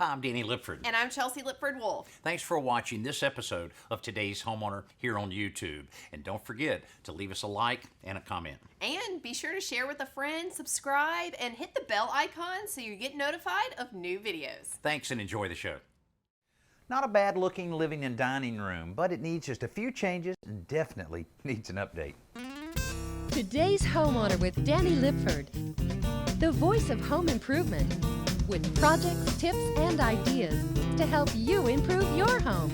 Hi, I'm Danny Lipford. And I'm Chelsea Lipford-Wolf. Thanks for watching this episode of Today's Homeowner here on YouTube. And don't forget to leave us a like and a comment. And be sure to share with a friend, subscribe, and hit the bell icon so you get notified of new videos. Thanks and enjoy the show. Not a bad looking living and dining room, but it needs just a few changes and definitely needs an update. Today's Homeowner with Danny Lipford, the voice of home improvement, with projects, tips, and ideas to help you improve your home.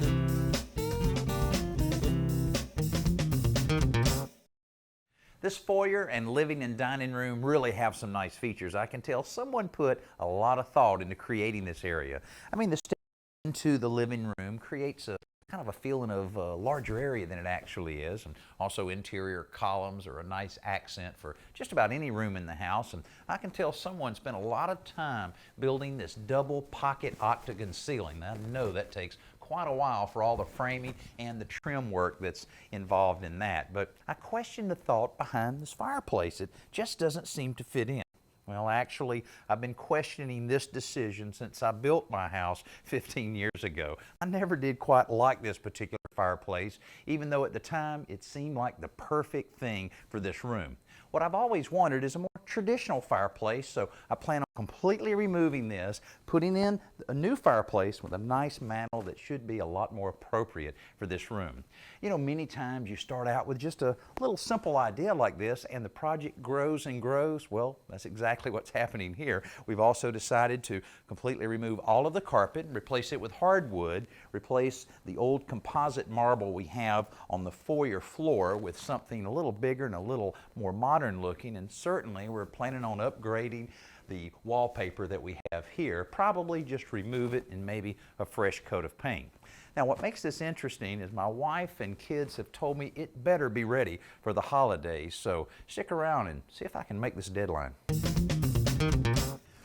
This foyer and living and dining room really have some nice features. I can tell someone put a lot of thought into creating this area. I mean, the step into the living room creates a kind of a feeling of a larger area than it actually is, and also interior columns are a nice accent for just about any room in the house. And I can tell someone spent a lot of time building this double pocket octagon ceiling. Now, I know that takes quite a while for all the framing and the trim work that's involved in that, but I question the thought behind this fireplace. It just doesn't seem to fit in. Well, actually, I've been questioning this decision since I built my house 15 years ago. I never did quite like this particular fireplace, even though at the time it seemed like the perfect thing for this room. What I've always wanted is a more traditional fireplace, so I plan on completely removing this, putting in a new fireplace with a nice mantel that should be a lot more appropriate for this room. You know, many times you start out with just a little simple idea like this and the project grows and grows. Well, that's exactly what's happening here. We've also decided to completely remove all of the carpet and replace it with hardwood, replace the old composite marble we have on the foyer floor with something a little bigger and a little more modern looking, and certainly we're planning on upgrading the wallpaper that we have here, probably just remove it and maybe a fresh coat of paint. Now, what makes this interesting is my wife and kids have told me it better be ready for the holidays, so stick around and see if I can make this deadline.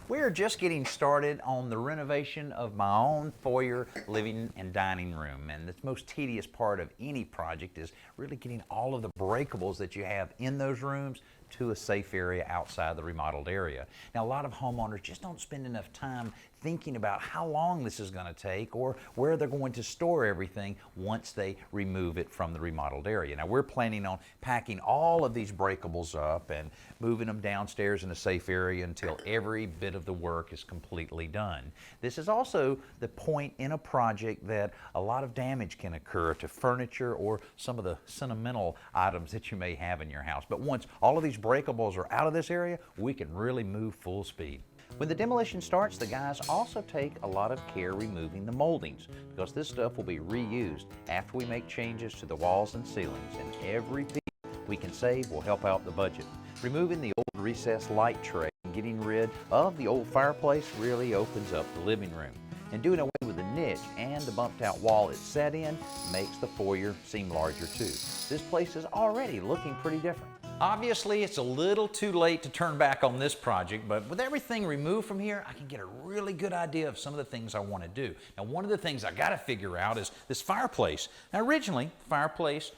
We are just getting started on the renovation of my own foyer, living and dining room, and the most tedious part of any project is really getting all of the breakables that you have in those rooms to a safe area outside the remodeled area. Now, a lot of homeowners just don't spend enough time thinking about how long this is going to take or where they're going to store everything once they remove it from the remodeled area. Now, we're planning on packing all of these breakables up and moving them downstairs in a safe area until every bit of the work is completely done. This is also the point in a project that a lot of damage can occur to furniture or some of the sentimental items that you may have in your house. But once all of these breakables are out of this area, we can really move full speed. When the demolition starts, the guys also take a lot of care removing the moldings, because this stuff will be reused after we make changes to the walls and ceilings, and every piece we can save will help out the budget. Removing the old recessed light tray and getting rid of the old fireplace really opens up the living room. And doing away with the niche and the bumped out wall it set in makes the foyer seem larger too. This place is already looking pretty different. Obviously, it's a little too late to turn back on this project, but with everything removed from here, I can get a really good idea of some of the things I want to do. Now, one of the things I got to figure out is this fireplace. Now, originally, the fireplace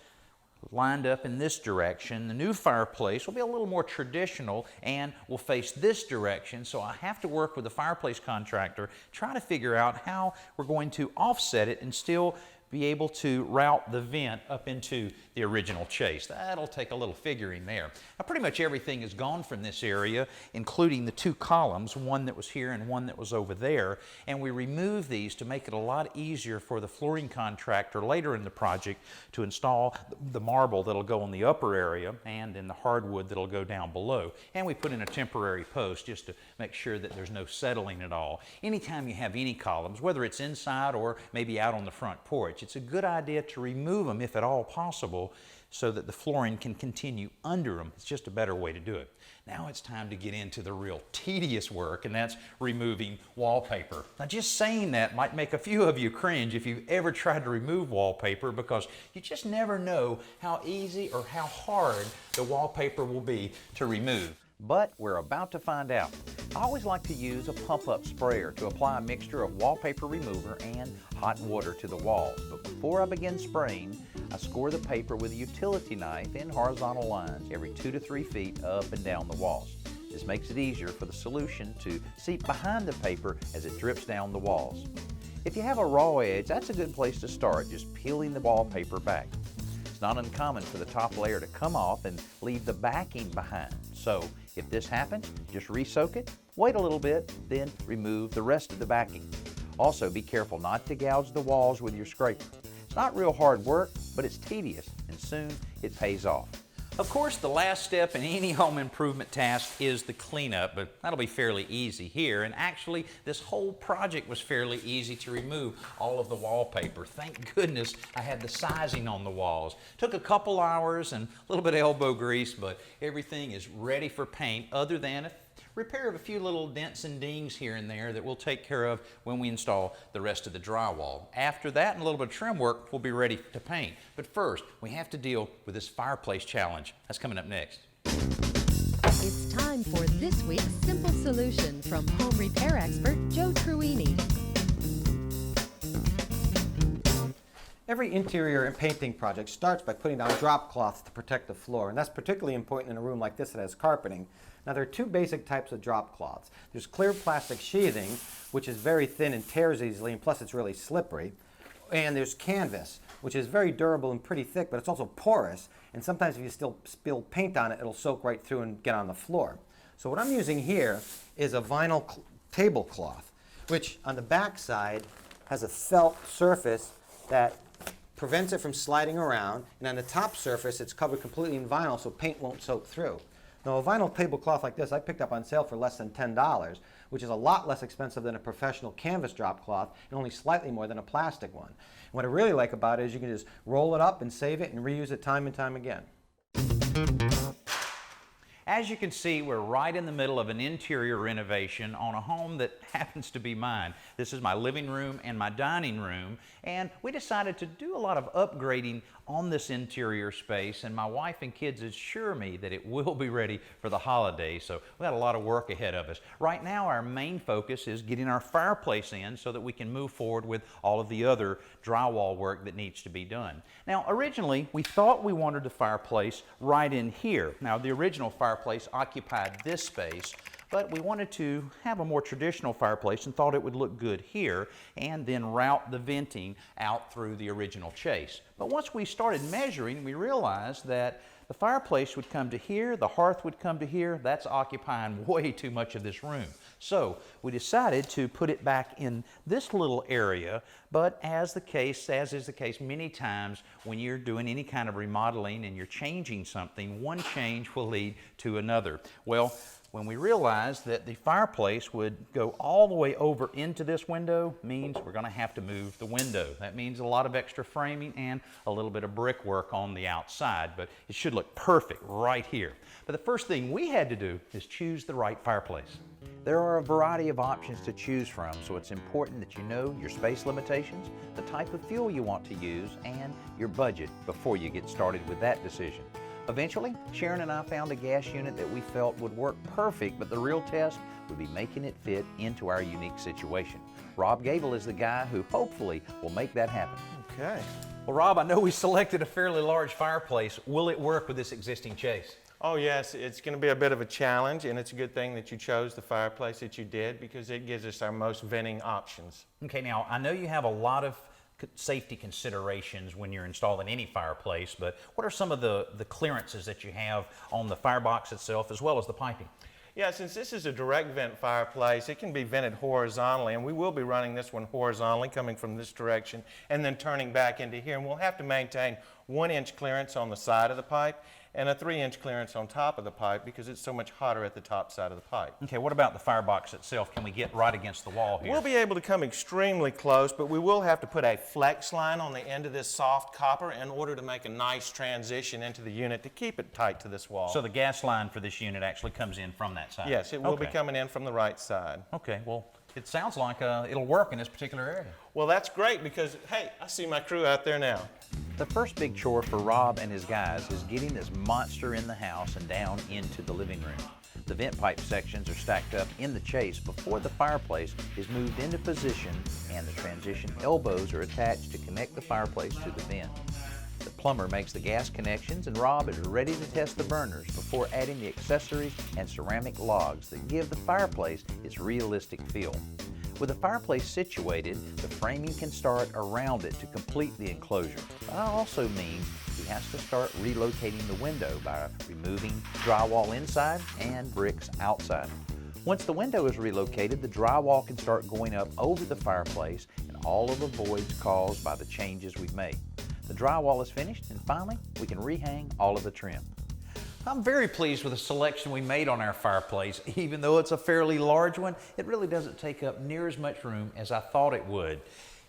lined up in this direction. The new fireplace will be a little more traditional and will face this direction, so I have to work with the fireplace contractor, try to figure out how we're going to offset it and still be able to route the vent up into the original chase. That'll take a little figuring there. Now, pretty much everything is gone from this area, including the two columns, one that was here and one that was over there, and we removed these to make it a lot easier for the flooring contractor later in the project to install the marble that'll go in the upper area and in the hardwood that'll go down below. And we put in a temporary post just to make sure that there's no settling at all. Anytime you have any columns, whether it's inside or maybe out on the front porch, it's a good idea to remove them if at all possible so that the flooring can continue under them. It's just a better way to do it. Now it's time to get into the real tedious work, and that's removing wallpaper. Now, just saying that might make a few of you cringe if you've ever tried to remove wallpaper, because you just never know how easy or how hard the wallpaper will be to remove. But we're about to find out. I always like to use a pump-up sprayer to apply a mixture of wallpaper remover and hot water to the walls. But before I begin spraying, I score the paper with a utility knife in horizontal lines every 2 to 3 feet up and down the walls. This makes it easier for the solution to seep behind the paper as it drips down the walls. If you have a raw edge, that's a good place to start, just peeling the wallpaper back. It's not uncommon for the top layer to come off and leave the backing behind. So if this happens, just re-soak it, wait a little bit, then remove the rest of the backing. Also, be careful not to gouge the walls with your scraper. It's not real hard work, but it's tedious, and soon it pays off. Of course, the last step in any home improvement task is the cleanup, but that'll be fairly easy here. And actually, this whole project was fairly easy to remove all of the wallpaper. Thank goodness I had the sizing on the walls. Took a couple hours and a little bit of elbow grease, but everything is ready for paint other than a repair of a few little dents and dings here and there that we'll take care of when we install the rest of the drywall. After that and a little bit of trim work, we'll be ready to paint. But first, we have to deal with this fireplace challenge. That's coming up next. It's time for this week's simple solution from home repair expert Joe Truini. Every interior and painting project starts by putting down drop cloths to protect the floor, and that's particularly important in a room like this that has carpeting. Now, there are two basic types of drop cloths. There's clear plastic sheathing, which is very thin and tears easily, and plus it's really slippery. And there's canvas, which is very durable and pretty thick, but it's also porous, and sometimes if you still spill paint on it, it'll soak right through and get on the floor. So what I'm using here is a vinyl tablecloth, which on the back side has a felt surface that prevents it from sliding around, and on the top surface it's covered completely in vinyl so paint won't soak through. Now, a vinyl tablecloth like this I picked up on sale for less than $10, which is a lot less expensive than a professional canvas drop cloth and only slightly more than a plastic one. And what I really like about it is you can just roll it up and save it and reuse it time and time again. As you can see, we're right in the middle of an interior renovation on a home that happens to be mine. This is my living room and my dining room, and we decided to do a lot of upgrading on this interior space, and my wife and kids assure me that it will be ready for the holidays, so we got a lot of work ahead of us. Right now, our main focus is getting our fireplace in so that we can move forward with all of the other drywall work that needs to be done. Now, originally, we thought we wanted the fireplace right in here. Now, the original fireplace occupied this space, but we wanted to have a more traditional fireplace and thought it would look good here and then route the venting out through the original chase. But once we started measuring, we realized that the fireplace would come to here, the hearth would come to here. That's occupying way too much of this room. So we decided to put it back in this little area, but as is the case many times when you're doing any kind of remodeling and you're changing something, one change will lead to another. Well, when we realized that the fireplace would go all the way over into this window, means we're going to have to move the window. That means a lot of extra framing and a little bit of brickwork on the outside, but it should look perfect right here. But the first thing we had to do is choose the right fireplace. There are a variety of options to choose from, so it's important that you know your space limitations, the type of fuel you want to use, and your budget before you get started with that decision. Eventually, Sharon and I found a gas unit that we felt would work perfect, but the real test would be making it fit into our unique situation. Rob Gable is the guy who hopefully will make that happen. Okay. Well, Rob, I know we selected a fairly large fireplace. Will it work with this existing chase? Oh yes, it's going to be a bit of a challenge, and it's a good thing that you chose the fireplace that you did because it gives us our most venting options. Okay, now I know you have a lot of safety considerations when you're installing any fireplace, but what are some of the clearances that you have on the firebox itself as well as the piping? Yeah, since this is a direct vent fireplace, it can be vented horizontally, and we will be running this one horizontally, coming from this direction, and then turning back into here, and we'll have to maintain 1-inch clearance on the side of the pipe and a 3-inch clearance on top of the pipe because it's so much hotter at the top side of the pipe. Okay, what about the firebox itself? Can we get right against the wall here? We'll be able to come extremely close, but we will have to put a flex line on the end of this soft copper in order to make a nice transition into the unit to keep it tight to this wall. So the gas line for this unit actually comes in from that side? Yes, it will be coming in from the right side. Okay, well, it sounds like it'll work in this particular area. Well, that's great because, hey, I see my crew out there now. The first big chore for Rob and his guys is getting this monster in the house and down into the living room. The vent pipe sections are stacked up in the chase before the fireplace is moved into position and the transition elbows are attached to connect the fireplace to the vent. The plumber makes the gas connections and Rob is ready to test the burners before adding the accessories and ceramic logs that give the fireplace its realistic feel. With the fireplace situated, the framing can start around it to complete the enclosure. That also means he has to start relocating the window by removing drywall inside and bricks outside. Once the window is relocated, the drywall can start going up over the fireplace and all of the voids caused by the changes we've made. The drywall is finished and finally we can rehang all of the trim. I'm very pleased with the selection we made on our fireplace. Even though it's a fairly large one, it really doesn't take up near as much room as I thought it would.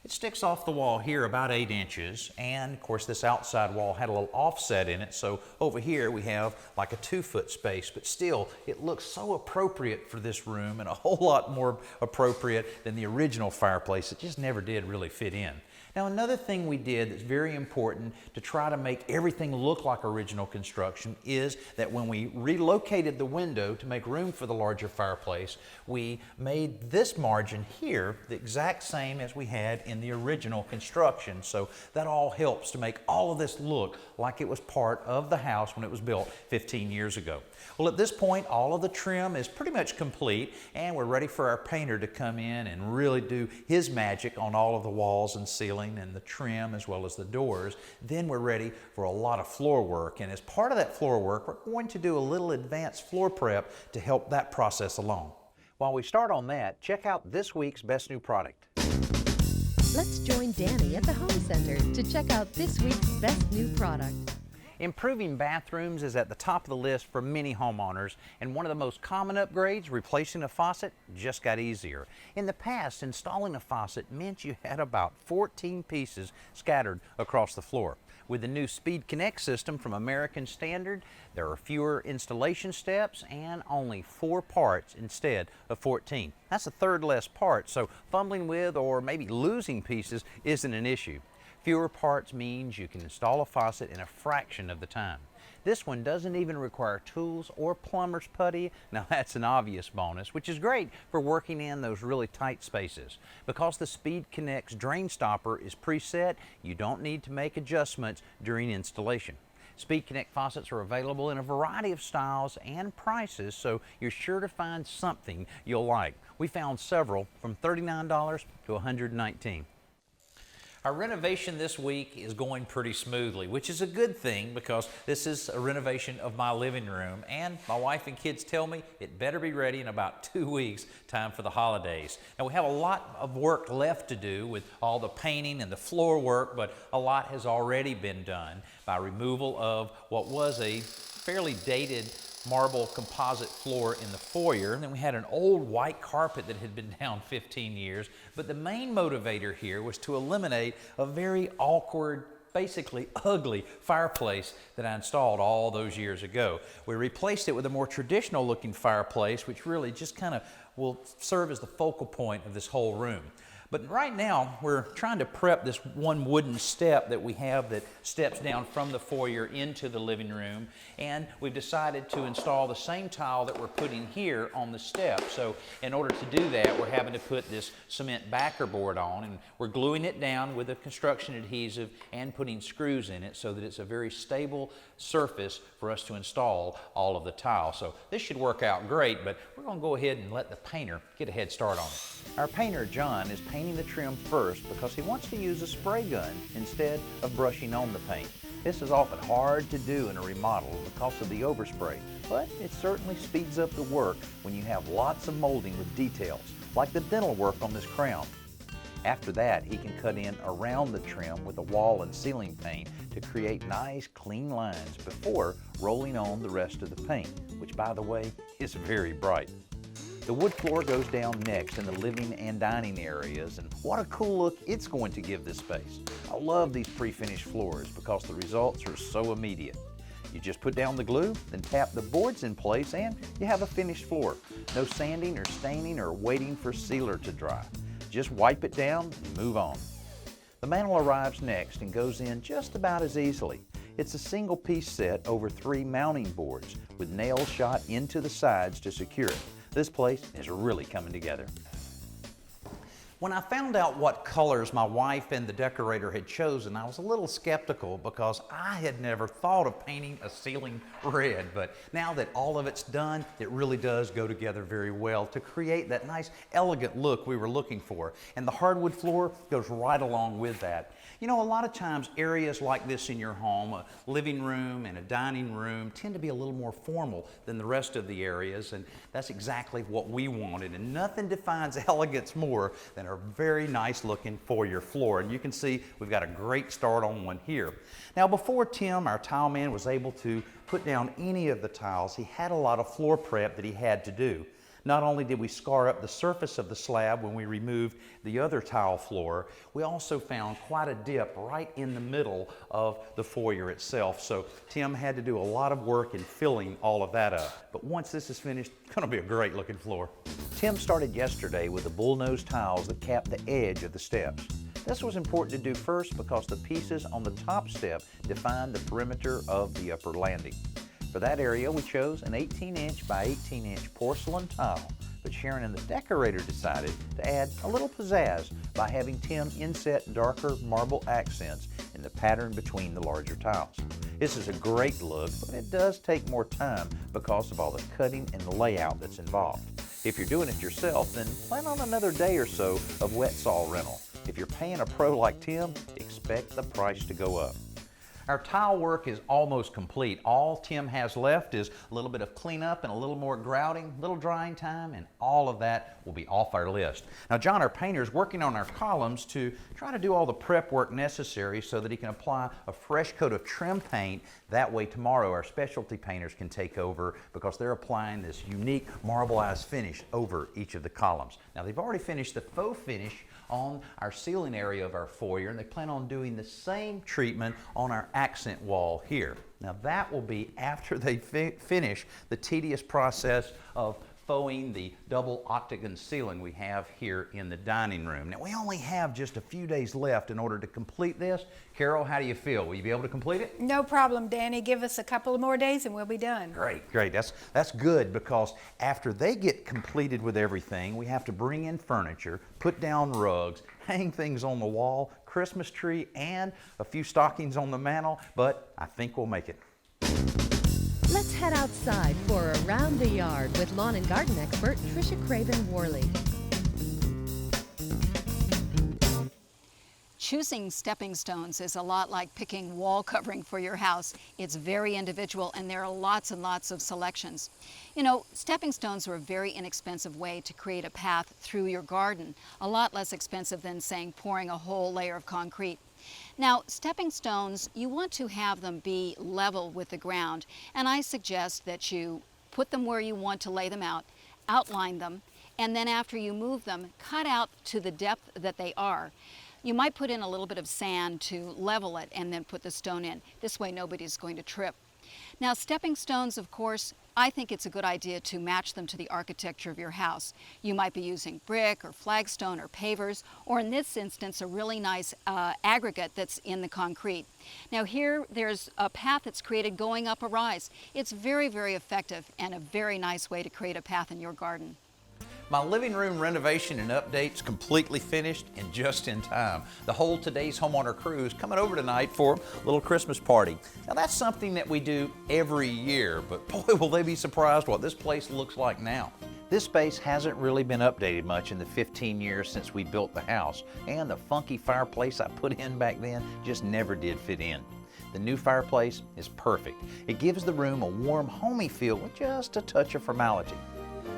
It sticks off the wall here about 8 inches, and of course this outside wall had a little offset in it, so over here we have like a 2-foot space, but still it looks so appropriate for this room and a whole lot more appropriate than the original fireplace. It just never did really fit in. Now, another thing we did that's very important to try to make everything look like original construction is that when we relocated the window to make room for the larger fireplace, we made this margin here the exact same as we had in the original construction. So that all helps to make all of this look like it was part of the house when it was built 15 years ago. Well, at this point, all of the trim is pretty much complete, and we're ready for our painter to come in and really do his magic on all of the walls and ceiling and the trim as well as the doors. Then we're ready for a lot of floor work, and as part of that floor work, we're going to do a little advanced floor prep to help that process along. While we start on that, check out this week's best new product. Let's join Danny at the Home Center to check out this week's best new product. Improving bathrooms is at the top of the list for many homeowners, and one of the most common upgrades, replacing a faucet, just got easier. In the past, installing a faucet meant you had about 14 pieces scattered across the floor. With the new Speed Connect system from American Standard, there are fewer installation steps and only 4 parts instead of 14. That's a third less parts, so fumbling with or maybe losing pieces isn't an issue. Fewer parts means you can install a faucet in a fraction of the time. This one doesn't even require tools or plumber's putty. Now that's an obvious bonus, which is great for working in those really tight spaces. Because the Speed Connect's drain stopper is preset, you don't need to make adjustments during installation. Speed Connect faucets are available in a variety of styles and prices, so you're sure to find something you'll like. We found several from $39 to $119. Our renovation this week is going pretty smoothly, which is a good thing because this is a renovation of my living room, and my wife and kids tell me it better be ready in about 2 weeks, time for the holidays. Now we have a lot of work left to do with all the painting and the floor work, but a lot has already been done by removal of what was a fairly dated marble composite floor in the foyer. And then we had an old white carpet that had been down 15 years. But the main motivator here was to eliminate a very awkward, basically ugly fireplace that I installed all those years ago. We replaced it with a more traditional looking fireplace, which really just kind of will serve as the focal point of this whole room. But right now, we're trying to prep this one wooden step that we have that steps down from the foyer into the living room. And we've decided to install the same tile that we're putting here on the step. So in order to do that, we're having to put this cement backer board on, and we're gluing it down with a construction adhesive and putting screws in it so that it's a very stable surface for us to install all of the tile. So this should work out great, but we're going to go ahead and let the painter get a head start on it. Our painter, John, is painting the trim first because he wants to use a spray gun instead of brushing on the paint. This is often hard to do in a remodel because of the overspray, but it certainly speeds up the work when you have lots of molding with details, like the dental work on this crown. After that, he can cut in around the trim with a wall and ceiling paint to create nice, clean lines before rolling on the rest of the paint, which, by the way, is very bright. The wood floor goes down next in the living and dining areas, and what a cool look it's going to give this space. I love these pre-finished floors because the results are so immediate. You just put down the glue, then tap the boards in place, and you have a finished floor. No sanding or staining or waiting for sealer to dry. Just wipe it down and move on. The mantel arrives next and goes in just about as easily. It's a single piece set over 3 mounting boards with nails shot into the sides to secure it. This place is really coming together. When I found out what colors my wife and the decorator had chosen, I was a little skeptical because I had never thought of painting a ceiling red. But now that all of it's done, it really does go together very well to create that nice, elegant look we were looking for. And the hardwood floor goes right along with that. You know, a lot of times areas like this in your home, a living room and a dining room, tend to be a little more formal than the rest of the areas, and that's exactly what we wanted. And nothing defines elegance more than a very nice looking foyer floor. And you can see we've got a great start on one here. Now, before Tim, our tile man, was able to put down any of the tiles, he had a lot of floor prep that he had to do. Not only did we scar up the surface of the slab when we removed the other tile floor, we also found quite a dip right in the middle of the foyer itself. So Tim had to do a lot of work in filling all of that up. But once this is finished, it's going to be a great looking floor. Tim started yesterday with the bullnose tiles that cap the edge of the steps. This was important to do first because the pieces on the top step define the perimeter of the upper landing. For that area, we chose an 18-inch by 18-inch porcelain tile, but Sharon and the decorator decided to add a little pizzazz by having Tim inset darker marble accents in the pattern between the larger tiles. This is a great look, but it does take more time because of all the cutting and the layout that's involved. If you're doing it yourself, then plan on another day or so of wet saw rental. If you're paying a pro like Tim, expect the price to go up. Our tile work is almost complete. All Tim has left is a little bit of cleanup and a little more grouting, little drying time, and all of that will be off our list. Now, John, our painter, is working on our columns to try to do all the prep work necessary so that he can apply a fresh coat of trim paint. That way tomorrow our specialty painters can take over because they're applying this unique marbleized finish over each of the columns. Now, they've already finished the faux finish on our ceiling area of our foyer, and they plan on doing the same treatment on our accent wall here. Now that will be after they finish the tedious process of fauxing the double octagon ceiling we have here in the dining room. Now we only have just a few days left in order to complete this. Carol, how do you feel? Will you be able to complete it? No problem, Danny. Give us a couple of more days and we'll be done. Great, great. That's good because after they get completed with everything, we have to bring in furniture, put down rugs, hang things on the wall, Christmas tree, and a few stockings on the mantle, but I think we'll make it. Let's head outside for Around the Yard with lawn and garden expert Tricia Craven-Worley. Choosing stepping stones is a lot like picking wall covering for your house. It's very individual and there are lots and lots of selections. You know, stepping stones are a very inexpensive way to create a path through your garden, a lot less expensive than, saying, pouring a whole layer of concrete. Now, stepping stones, you want to have them be level with the ground, and I suggest that you put them where you want to lay them out, outline them, and then after you move them, cut out to the depth that they are. You might put in a little bit of sand to level it and then put the stone in. This way nobody's going to trip. Now, stepping stones, of course, I think it's a good idea to match them to the architecture of your house. You might be using brick or flagstone or pavers, or in this instance, a really nice aggregate that's in the concrete. Now here, there's a path that's created going up a rise. It's very, very effective and a very nice way to create a path in your garden. My living room renovation and update's completely finished and just in time. The whole Today's Homeowner crew is coming over tonight for a little Christmas party. Now that's something that we do every year, but boy, will they be surprised what this place looks like now. This space hasn't really been updated much in the 15 years since we built the house, and the funky fireplace I put in back then just never did fit in. The new fireplace is perfect. It gives the room a warm, homey feel with just a touch of formality.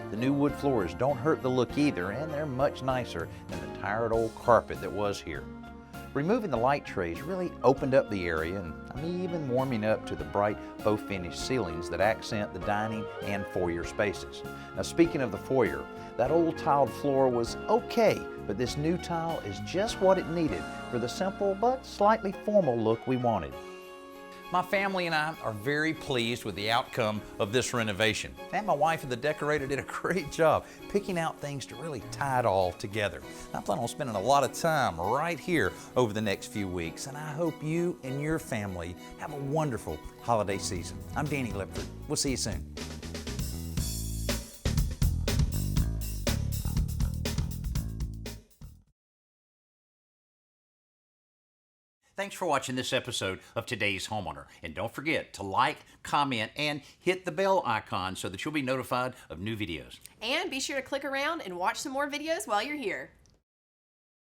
The new wood floors don't hurt the look either, and they're much nicer than the tired old carpet that was here. Removing the light trays really opened up the area, and I'm even warming up to the bright faux finish ceilings that accent the dining and foyer spaces. Now, speaking of the foyer, that old tiled floor was okay, but this new tile is just what it needed for the simple but slightly formal look we wanted. My family and I are very pleased with the outcome of this renovation. And my wife and the decorator did a great job picking out things to really tie it all together. I plan on spending a lot of time right here over the next few weeks, and I hope you and your family have a wonderful holiday season. I'm Danny Lipford. We'll see you soon. Thanks for watching this episode of Today's Homeowner. And don't forget to like, comment, and hit the bell icon so that you'll be notified of new videos. And be sure to click around and watch some more videos while you're here.